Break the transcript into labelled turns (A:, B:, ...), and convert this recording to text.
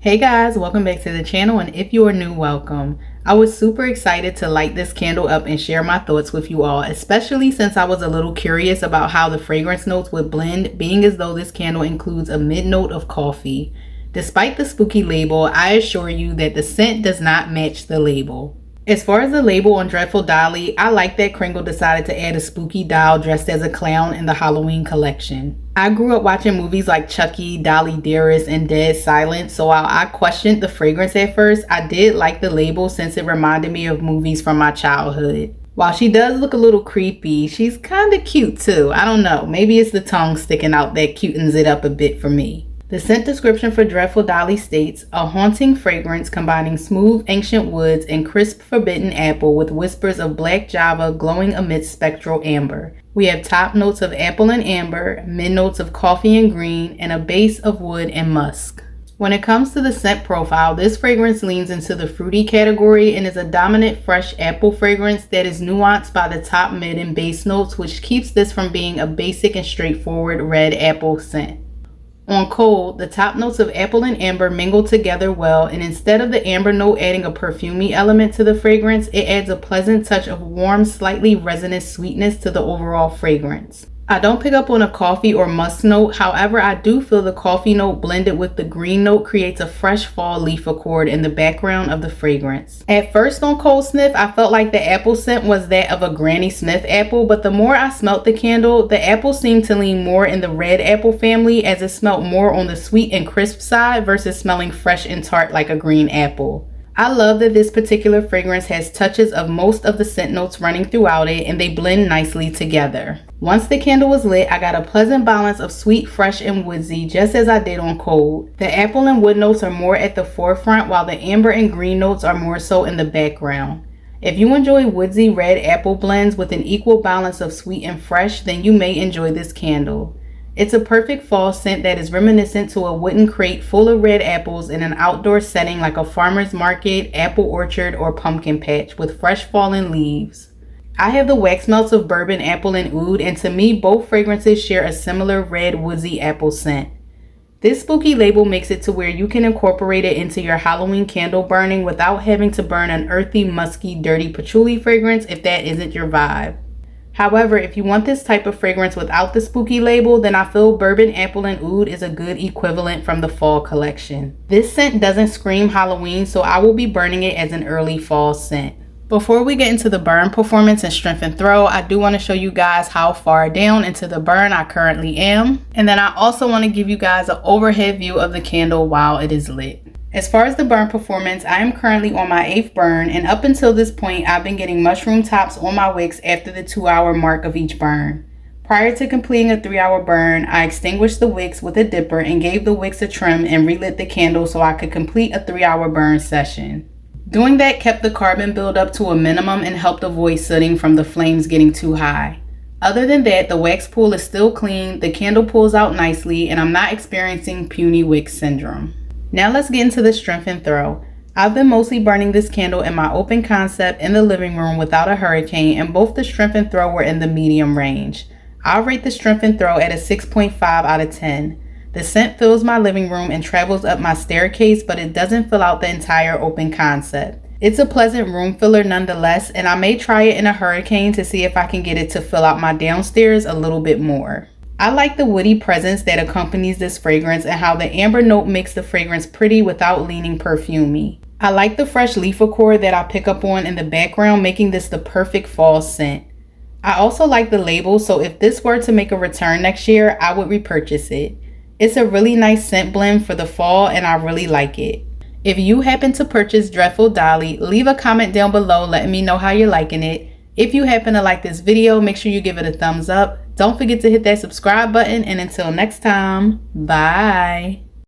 A: Hey guys, welcome back to the channel, and if you are new, welcome. I was super excited to light this candle up and share my thoughts with you all, especially since I was a little curious about how the fragrance notes would blend, being as though this candle includes a mid-note of coffee. Despite the spooky label, I assure you that the scent does not match the label. As far as the label on Dreadful Dolly, I like that Kringle decided to add a spooky doll dressed as a clown in the Halloween collection. I grew up watching movies like Chucky, Dolly Dearest, and Dead Silence, so while I questioned the fragrance at first, I did like the label since it reminded me of movies from my childhood. While she does look a little creepy, she's kinda cute too. I don't know, maybe it's the tongue sticking out that cutens it up a bit for me. The scent description for Dreadful Dolly states, a haunting fragrance combining smooth ancient woods and crisp forbidden apple with whispers of black java glowing amidst spectral amber. We have top notes of apple and amber, mid notes of coffee and green, and a base of wood and musk. When it comes to the scent profile, this fragrance leans into the fruity category and is a dominant fresh apple fragrance that is nuanced by the top, mid, and base notes, which keeps this from being a basic and straightforward red apple scent. On cold, the top notes of apple and amber mingle together well, and instead of the amber note adding a perfumey element to the fragrance, it adds a pleasant touch of warm, slightly resinous sweetness to the overall fragrance. I don't pick up on a coffee or musk note, however I do feel the coffee note blended with the green note creates a fresh fall leaf accord in the background of the fragrance. At first on cold sniff, I felt like the apple scent was that of a Granny Smith apple, but the more I smelt the candle, the apple seemed to lean more in the red apple family as it smelt more on the sweet and crisp side versus smelling fresh and tart like a green apple. I love that this particular fragrance has touches of most of the scent notes running throughout it, and they blend nicely together. Once the candle was lit, I got a pleasant balance of sweet, fresh, and woodsy, just as I did on cold. The apple and wood notes are more at the forefront, while the amber and green notes are more so in the background. If you enjoy woodsy red apple blends with an equal balance of sweet and fresh, then you may enjoy this candle. It's a perfect fall scent that is reminiscent to a wooden crate full of red apples in an outdoor setting like a farmer's market, apple orchard, or pumpkin patch with fresh fallen leaves. I have the wax melts of bourbon, apple, and oud, and to me both fragrances share a similar red woodsy apple scent. This spooky label makes it to where you can incorporate it into your Halloween candle burning without having to burn an earthy, musky, dirty patchouli fragrance if that isn't your vibe. However, if you want this type of fragrance without the spooky label, then I feel bourbon, apple, and oud is a good equivalent from the fall collection. This scent doesn't scream Halloween, so I will be burning it as an early fall scent. Before we get into the burn performance and strength and throw, I do want to show you guys how far down into the burn I currently am. And then I also want to give you guys an overhead view of the candle while it is lit. As far as the burn performance, I am currently on my 8th burn, and up until this point, I've been getting mushroom tops on my wicks after the 2-hour mark of each burn. Prior to completing a 3-hour burn, I extinguished the wicks with a dipper and gave the wicks a trim and relit the candle so I could complete a 3-hour burn session. Doing that kept the carbon buildup to a minimum and helped avoid sooting from the flames getting too high. Other than that, the wax pool is still clean, the candle pulls out nicely, and I'm not experiencing puny wick syndrome. Now let's get into the strength and throw. I've been mostly burning this candle in my open concept in the living room without a hurricane, and both the strength and throw were in the medium range. I'll rate the strength and throw at a 6.5 out of 10. The scent fills my living room and travels up my staircase, but it doesn't fill out the entire open concept. It's a pleasant room filler nonetheless, and I may try it in a hurricane to see if I can get it to fill out my downstairs a little bit more. I like the woody presence that accompanies this fragrance and how the amber note makes the fragrance pretty without leaning perfumey. I like the fresh leaf accord that I pick up on in the background, making this the perfect fall scent. I also like the label, so if this were to make a return next year, I would repurchase it. It's a really nice scent blend for the fall and I really like it. If you happen to purchase Dreadful Dolly, leave a comment down below letting me know how you're liking it. If you happen to like this video, make sure you give it a thumbs up. Don't forget to hit that subscribe button, and until next time, bye.